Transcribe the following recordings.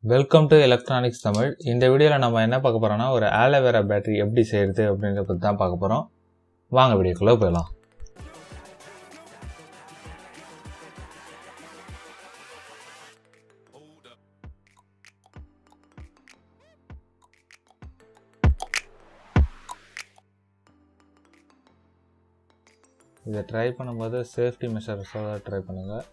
Welcome to electronics Tamil. இந்த வீடியோவில் நம்ம என்ன பார்க்க போகிறோம்னா ஒரு ஆலோவேரா பேட்டரி எப்படி செய்கிறது அப்படின்றத பற்றி தான் பார்க்க போகிறோம். வாங்க வீடியோக்குள்ளே போயிடலாம். இதை ட்ரை பண்ணும்போது சேஃப்டி மெஷர்ஸோட ட்ரை பண்ணுங்கள்.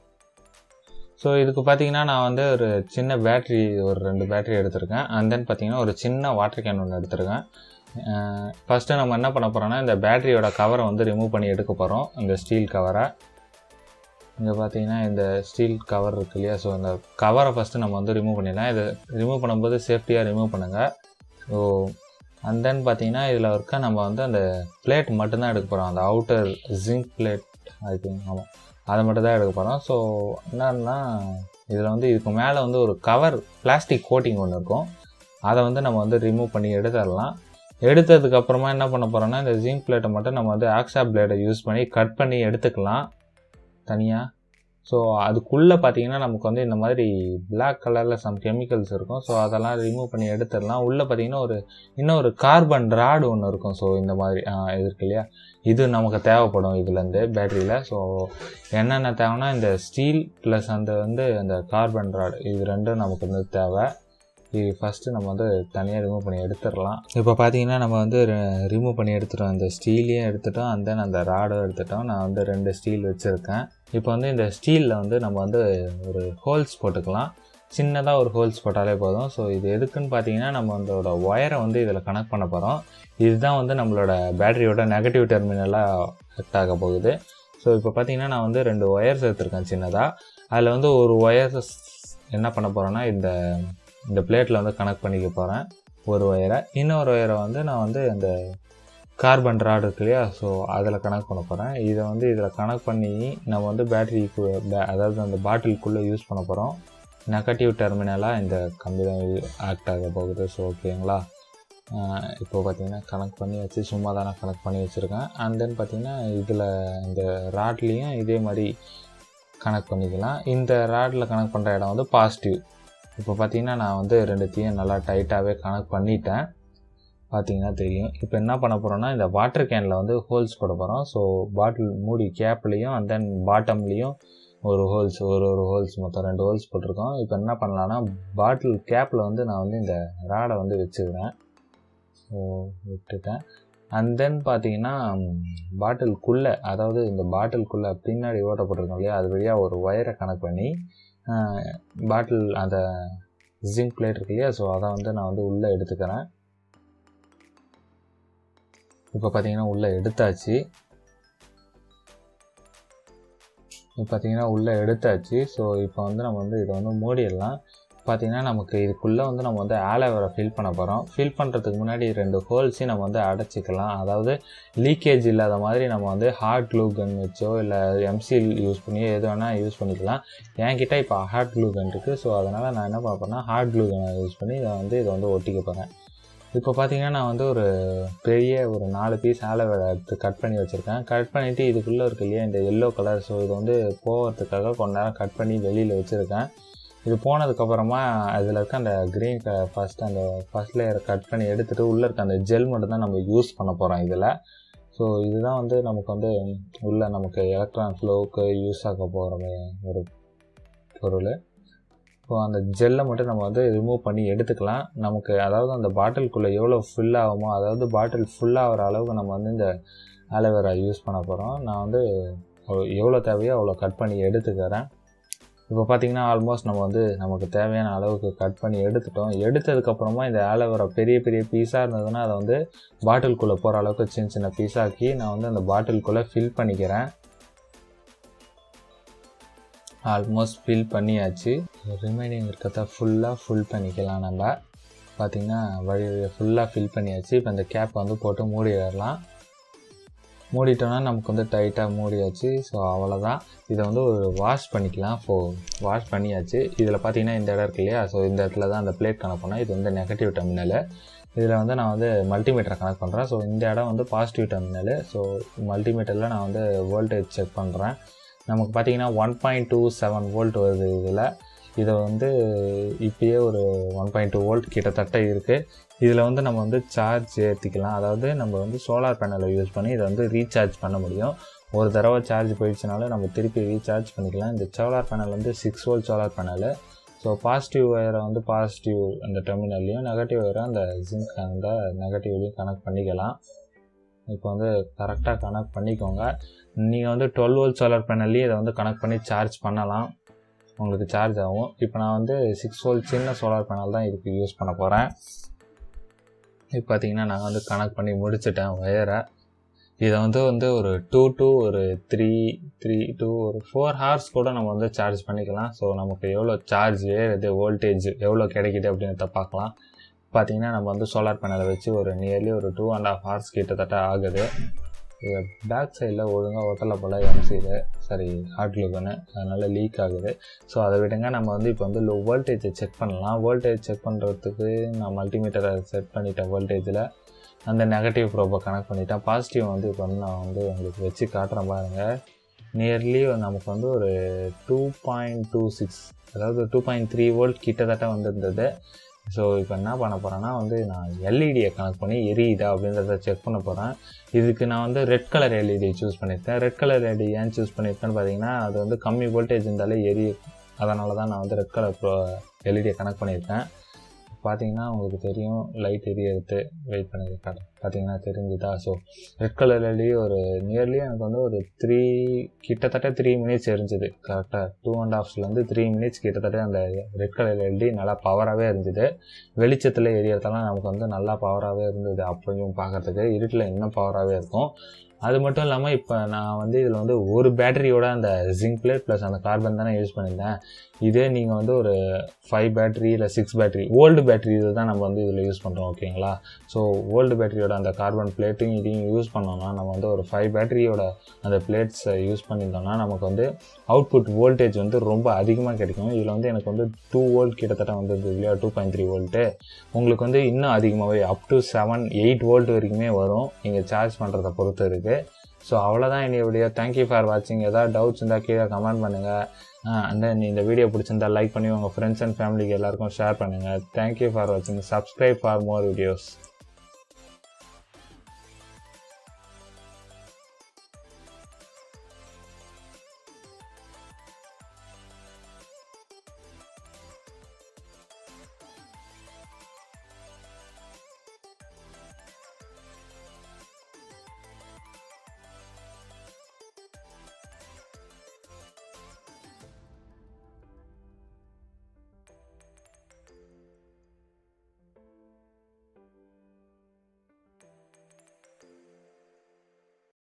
ஸோ இதுக்கு பார்த்தீங்கன்னா நான் வந்து ஒரு சின்ன பேட்ரி ஒரு 2 பேட்ரி எடுத்திருக்கேன். அண்ட் தென் பார்த்தீங்கன்னா ஒரு சின்ன வாட்டர் கேன் ஒன்று எடுத்திருக்கேன். ஃபஸ்ட்டு நம்ம என்ன பண்ண போகிறோன்னா இந்த பேட்டரியோட கவரை வந்து ரிமூவ் பண்ணி எடுக்க போகிறோம். இந்த ஸ்டீல் கவரை இங்கே பார்த்தீங்கன்னா இந்த ஸ்டீல் கவர் இருக்கு இல்லையா, ஸோ இந்த கவரை ஃபஸ்ட்டு நம்ம வந்து ரிமூவ் பண்ணிடலாம். இது ரிமூவ் பண்ணும்போது சேஃப்டியாக ரிமூவ் பண்ணுங்கள். ஸோ அண்ட் தென் பார்த்தீங்கன்னா இதில் இருக்க நம்ம வந்து அந்த பிளேட் மட்டும்தான் எடுக்க போகிறோம். அந்த அவுட்டர் ஜிங்க் பிளேட் ஆமாம், அதை மட்டும் தான் எடுக்க போகிறோம். ஸோ என்னன்னா இதில் வந்து இதுக்கு மேலே வந்து ஒரு கவர் பிளாஸ்டிக் கோட்டிங் ஒன்று இருக்கும். அதை வந்து நம்ம வந்து ரிமூவ் பண்ணி எடுத்துடலாம். எடுத்ததுக்கப்புறமா என்ன பண்ண போகிறோன்னா இந்த ஜிங்க் பிளேட்டை மட்டும் நம்ம வந்து ஆக்ஸா பிளேடை யூஸ் பண்ணி கட் பண்ணி எடுத்துக்கலாம் தனியாக. ஸோ அதுக்குள்ளே பார்த்தீங்கன்னா நமக்கு வந்து இந்த மாதிரி பிளாக் கலரில் சம் கெமிக்கல்ஸ் இருக்கும். ஸோ அதெல்லாம் ரிமூவ் பண்ணி எடுத்துடலாம். உள்ளே பார்த்தீங்கன்னா இன்னொரு கார்பன் ராடு ஒன்று இருக்கும். ஸோ இந்த மாதிரி இது இருக்கு இல்லையா, இது நமக்கு தேவைப்படும் இதுலேருந்து பேட்டரியில். ஸோ என்னென்ன தேவைன்னா இந்த ஸ்டீல் ப்ளஸ் அந்த கார்பன் ராடு, இது ரெண்டும் நமக்கு வந்து தேவை. இது ஃபஸ்ட்டு நம்ம வந்து தனியாக ரிமூவ் பண்ணி எடுத்துடலாம். இப்போ பார்த்தீங்கன்னா நம்ம வந்து ரிமூவ் பண்ணி எடுத்துட்டோம். அந்த ஸ்டீலையும் எடுத்துட்டோம், அண்ட் தென் அந்த ராடும் எடுத்துட்டோம். நான் வந்து 2 ஸ்டீல் வச்சுருக்கேன். இப்போ வந்து இந்த ஸ்டீலில் வந்து நம்ம வந்து ஒரு ஹோல்ஸ் போட்டுக்கலாம். சின்னதாக ஒரு ஹோல்ஸ் போட்டாலே போதும். ஸோ இது எதுக்குன்னு பார்த்தீங்கன்னா நம்ம நம்மளோட ஒயரை வந்து இதில் கனெக்ட் பண்ண போகிறோம். இதுதான் வந்து நம்மளோட பேட்டரியோட நெகட்டிவ் டெர்மினலாக கனெக்ட் ஆக போகுது. ஸோ இப்போ பார்த்தீங்கன்னா நான் வந்து 2 ஒயர்ஸ் எடுத்துருக்கேன் சின்னதாக. அதில் வந்து ஒரு ஒயர்ஸ் என்ன பண்ண போகிறேன்னா இந்த பிளேட்டில் வந்து கனெக்ட் பண்ணிக்க போகிறேன் ஒரு ஒயரை. இன்னொரு ஒயரை வந்து நான் வந்து அந்த கார்பன் ராட் இருக்கு இல்லையா, ஸோ அதில் கனெக்ட் பண்ண போகிறேன். இதை வந்து இதில் கனெக்ட் பண்ணி நம்ம வந்து பேட்டரிக்கு அதாவது அந்த பாட்டிலுக்குள்ளே யூஸ் பண்ண போகிறோம். நெகட்டிவ் டெர்மினலாக இந்த கம்பி தான் ஆக்ட் ஆக போகுது. ஸோ ஓகேங்களா, இப்போ பார்த்தீங்கன்னா கனெக்ட் பண்ணி வச்சு சும்மா தான் நான் கனெக்ட் பண்ணி வச்சுருக்கேன். அண்ட் தென் பார்த்தீங்கன்னா இதில் இந்த ராட்லேயும் இதே மாதிரி கனெக்ட் பண்ணிக்கலாம். இந்த ராட்டில் கனெக்ட் பண்ணுற இடம் வந்து பாசிட்டிவ். இப்போ பார்த்தீங்கன்னா நான் வந்து 2த்தையும் நல்லா டைட்டாகவே கனெக்ட் பண்ணிட்டேன், பார்த்தீங்கன்னா தெரியும். இப்போ என்ன பண்ண போகிறோன்னா இந்த வாட்டர் கேனில் வந்து ஹோல்ஸ் போட போகிறோம். ஸோ பாட்டில் மூடி கேப்லேயும் அண்ட் தென் பாட்டம்லேயும் ஒரு ஹோல்ஸ் மொத்தம் 2 ஹோல்ஸ் போட்டிருக்கோம். இப்போ என்ன பண்ணலான்னா பாட்டில் கேப்பில் வந்து நான் வந்து இந்த ராடை வந்து வச்சுக்கிறேன். ஸோ விட்டுட்டேன். அண்ட் தென் பார்த்தீங்கன்னா பாட்டிலுக்குள்ளே, அதாவது இந்த பாட்டிலுக்குள்ளே பின்னாடி ஓட்டப்பட்டிருக்கோம் இல்லையா, அது வழியாக ஒரு ஒயரை கனெக்ட் பண்ணி பாட்டில் அந்த ஜிங்க் பிளேட் இருக்கு இல்லையா, ஸோ அதை வந்து நான் வந்து உள்ளே எடுத்துக்கிறேன். இப்போ பார்த்தீங்கன்னா உள்ளே எடுத்தாச்சு. ஸோ இப்போ வந்து நம்ம வந்து இதை வந்து மூடிடலாம். பார்த்தீங்கன்னா நமக்கு இதுக்குள்ளே வந்து நம்ம வந்து ஆலோவேரா ஃபில் பண்ண போகிறோம். ஃபில் பண்ணுறதுக்கு முன்னாடி 2 ஹோல்ஸையும் நம்ம வந்து அடைச்சிக்கலாம். அதாவது லீக்கேஜ் இல்லாத மாதிரி நம்ம வந்து ஹாட் க்ளூ கன் வச்சோ இல்லை எம்சில் யூஸ் பண்ணியோ எது வேணால் யூஸ் பண்ணிக்கலாம். என்கிட்ட இப்போ ஹாட் க்ளூ கன் இருக்குது. ஸோ அதனால் நான் என்ன பார்ப்பேன்னா ஹாட் க்ளூ கனை யூஸ் பண்ணி இதை வந்து ஒட்டிக்க போகிறேன். இப்போ பார்த்தீங்கன்னா நான் வந்து ஒரு 4 பீஸ் ஆலோவேரா எடுத்து கட் பண்ணி வச்சுருக்கேன். கட் பண்ணிவிட்டு இதுக்குள்ளே இருக்கு இல்லையா இந்த எல்லோ கலர், ஸோ இது வந்து போகிறதுக்காக கொஞ்ச நேரம் கட் பண்ணி வெளியில் வச்சுருக்கேன். இது போனதுக்கப்புறமா அதில் இருக்க அந்த க்ரீன் அந்த ஃபஸ்ட் லேயரை கட் பண்ணி எடுத்துகிட்டு உள்ளே இருக்க அந்த ஜெல் மட்டும் தான் நம்ம யூஸ் பண்ண போகிறோம் இதில். ஸோ இதுதான் வந்து நமக்கு வந்து நமக்கு எலக்ட்ரான் ஃப்ளோவுக்கு யூஸ் ஆக போகிற ஒரு பொருள். ஸோ அந்த ஜெல்லை மட்டும் நம்ம வந்து ரிமூவ் பண்ணி எடுத்துக்கலாம். நமக்கு அதாவது அந்த பாட்டிலுக்குள்ளே எவ்வளோ ஃபில் ஆகுமோ, அதாவது பாட்டில் ஃபுல்லாகிற அளவுக்கு நம்ம வந்து இந்த ஆலோவேரா யூஸ் பண்ண போகிறோம். நான் வந்து எவ்வளோ தேவையோ அவ்வளோ கட் பண்ணி எடுத்துக்கிறேன். இப்போ பார்த்தீங்கன்னா ஆல்மோஸ்ட் நம்ம வந்து நமக்கு தேவையான அளவுக்கு கட் பண்ணி எடுத்துட்டோம். எடுத்ததுக்கப்புறமா இந்த ஆலோவேரா பெரிய பெரிய பீஸாக இருந்ததுன்னா அதை வந்து பாட்டிலுக்குள்ளே போகிற அளவுக்கு சின்ன சின்ன பீஸாக்கி நான் வந்து அந்த பாட்டிலுக்குள்ளே ஃபில் பண்ணிக்கிறேன். ஆல்மோஸ்ட் ஃபில் பண்ணியாச்சு. ரிமைனிங் இருக்கிறத ஃபுல்லாக ஃபில் பண்ணிக்கலாம். நம்ம பார்த்திங்கன்னா ஃபுல்லாக ஃபில் பண்ணியாச்சு. இப்போ இந்த கேப் வந்து போட்டு மூடிடலாம். மூடிட்டோன்னா நமக்கு வந்து டைட்டாக மூடியாச்சு. ஸோ அவ்வளோதான். இதை வந்து ஒரு வாஷ் பண்ணிக்கலாம். வாஷ் பண்ணியாச்சு. இதில் பார்த்திங்கன்னா இந்த இடம் இருக்கு இல்லையா, ஸோ இந்த இடத்துல தான் அந்த பிளேட் கனெக்ட் பண்ணேன். இது வந்து நெகட்டிவ் டெர்மினலு. இதில் வந்து நான் வந்து மல்டிமீட்டரை கனெக்ட் பண்ணுறேன். ஸோ இந்த இடம் வந்து பாசிட்டிவ் டெர்மினலு. ஸோ மல்டிமீட்டரில் நான் வந்து வோல்டேஜ் செக் பண்ணுறேன். நமக்கு பார்த்திங்கன்னா 1.27 வோல்ட் வருது இதில். இதை வந்து இப்போயே ஒரு 1.2 வோல்ட் கிட்டத்தட்ட இருக்குது. இதில் வந்து நம்ம வந்து சார்ஜ் ஏற்றிக்கலாம். அதாவது நம்ம வந்து சோலார் பேனலை யூஸ் பண்ணி இதை வந்து ரீசார்ஜ் பண்ண முடியும். ஒரு தடவை சார்ஜ் போயிடுச்சுனாலும் நம்ம திருப்பி ரீசார்ஜ் பண்ணிக்கலாம். இந்த சோலார் பேனல் வந்து 6 volt solar panel. So positive ஒயரை வந்து பாசிட்டிவ் அந்த டெர்மினல்லையும், நெகட்டிவ் ஒயரை அந்த ஜிங்க் அந்த நெகட்டிவ்லையும் கனெக்ட் பண்ணிக்கலாம். இப்போ வந்து கரெக்டாக கனெக்ட் பண்ணிக்கோங்க. நீங்கள் வந்து 12 வோல்ட் சோலார் பேனல்லையும் இதை வந்து கனெக்ட் பண்ணி சார்ஜ் பண்ணலாம், உங்களுக்கு சார்ஜ் ஆகும். இப்போ நான் வந்து 6 வோல்ட் சின்ன சோலார் பேனல் தான் இதுக்கு யூஸ் பண்ண போகிறேன். இப்போ பார்த்தீங்கன்னா நான் வந்து கனெக்ட் பண்ணி முடிச்சிட்டேன் ஒயரை. இதை வந்து ஒரு 2 to ஒரு 3 to ஒரு 4 ஹவர்ஸ் கூட நம்ம வந்து சார்ஜ் பண்ணிக்கலாம். ஸோ நமக்கு எவ்வளோ சார்ஜ் ஏறுது, வோல்டேஜ் எவ்வளோ கிடைக்குது அப்படின்றத பார்க்கலாம். பார்த்தீங்கன்னா நம்ம வந்து சோலார் பேனலை வச்சு ஒரு நியர்லி ஒரு 2.5 ஹவர்ஸ் கிட்டத்தட்ட ஆகுது. இது பேக் சைடில் ஒழுங்காக ஒட்டலை போல் எம்சியில் சரி ஹாட் க்ளூகன்னு, அதனால் லீக் ஆகுது. ஸோ அதை விடுங்க. நம்ம வந்து இப்போ வந்து லோ வோல்டேஜை செக் பண்ணலாம். வோல்டேஜ் செக் பண்ணுறதுக்கு நான் மல்டிமீட்டரை செட் பண்ணிட்டேன். வோல்டேஜில் அந்த நெகட்டிவ் ப்ரோபை கனெக்ட் பண்ணிட்டேன். பாசிட்டிவ் வந்து இப்போ வந்து நான் வந்து உங்களுக்கு வச்சு காட்டுறேன் பாருங்கள். நியர்லி நமக்கு வந்து ஒரு 2.26 அதாவது 2.3 வோல்ட் கிட்டத்தட்ட வந்துருந்தது. ஸோ இப்போ என்ன பண்ண போகிறேன்னா வந்து நான் எல்இடியை கனெக்ட் பண்ணி எரியுதா அப்படின்றத செக் பண்ண போகிறேன். இதுக்கு நான் வந்து ரெட் கலர் எல்இடி சூஸ் பண்ணியிருக்கேன். ரெட் கலர் எல்இடி ஏன் சூஸ் பண்ணியிருக்கேன்னு பார்த்தீங்கன்னா, அது வந்து கம்மி வோல்டேஜ் இருந்தாலே எரியும். அதனால தான் நான் வந்து ரெட் கலர் எல்இடியை கனெக்ட் பண்ணியிருக்கேன். பார்த்தீங்கன்னா உங்களுக்கு தெரியும், லைட் எரியறது. வெயிட் பண்ணியிருக்கேன், பார்த்தீங்கன்னா தெரிஞ்சுதா? ஸோ ரெட் கலர் எல்இடி ஒரு நியர்லி எனக்கு வந்து ஒரு கிட்டத்தட்ட 3 மினிட்ஸ் எரிஞ்சுது. கரெக்டாக 2.5 3 மினிட்ஸ் கிட்டத்தட்ட அந்த ரெட் கலர் எல்இடி நல்லா பவராகவே இருந்தது. வெளிச்சத்தில் எரியறதெல்லாம் நமக்கு வந்து நல்லா பவராகவே இருந்தது. அப்பயும் பார்க்குறதுக்கு இருட்டில் இன்னும் பவராகவே இருக்கும். அது மட்டும் இல்லாமல் இப்போ நான் வந்து இதில் வந்து ஒரு பேட்டரியோட அந்த ஜிங்க் பிளேட் ப்ளஸ் அந்த கார்பன் தானே யூஸ் பண்ணியிருந்தேன். இதே நீங்கள் வந்து ஒரு 5 பேட்டரி இல்லை 6 பேட்டரி ஓல்டு பேட்டரி இது தான் நம்ம வந்து இதில் யூஸ் பண்ணுறோம், ஓகேங்களா? ஸோ ஓல்டு பேட்டரியோட அந்த கார்பன் பிளேட்டையும் இதையும் யூஸ் பண்ணோம்னா நம்ம வந்து ஒரு 5 பேட்டரியோட அந்த பிளேட்ஸை யூஸ் பண்ணியிருந்தோம்னா நமக்கு வந்து அவுட்புட் வோல்டேஜ் வந்து ரொம்ப அதிகமாக கிடைக்கும். இதில் வந்து எனக்கு வந்து 2 வோல்ட் கிட்டத்தட்ட வந்துருது இல்லையா, 2.3 வோல்ட்டு. உங்களுக்கு வந்து இன்னும் அதிகமாகவே அப் டு 7-8 வோல்ட் வரைக்குமே வரும், நீங்கள் சார்ஜ் பண்ணுறதை பொறுத்து இருக்குது. ஸோ அவ்வளோதான் இந்த வீடியோ. தேங்க்யூ ஃபார் வாட்சிங். ஏதாவது டவுட்ஸ் இருந்தால் கீழே கமெண்ட் பண்ணுங்கள். இந்த வீடியோ பிடிச்சிருந்தா லைக் பண்ணி உங்கள் ஃப்ரெண்ட்ஸ் அண்ட் ஃபேமிலிக்கு எல்லாருக்கும் ஷேர் பண்ணுங்கள். தேங்க்யூ ஃபார் வாட்சிங். Subscribe for more videos.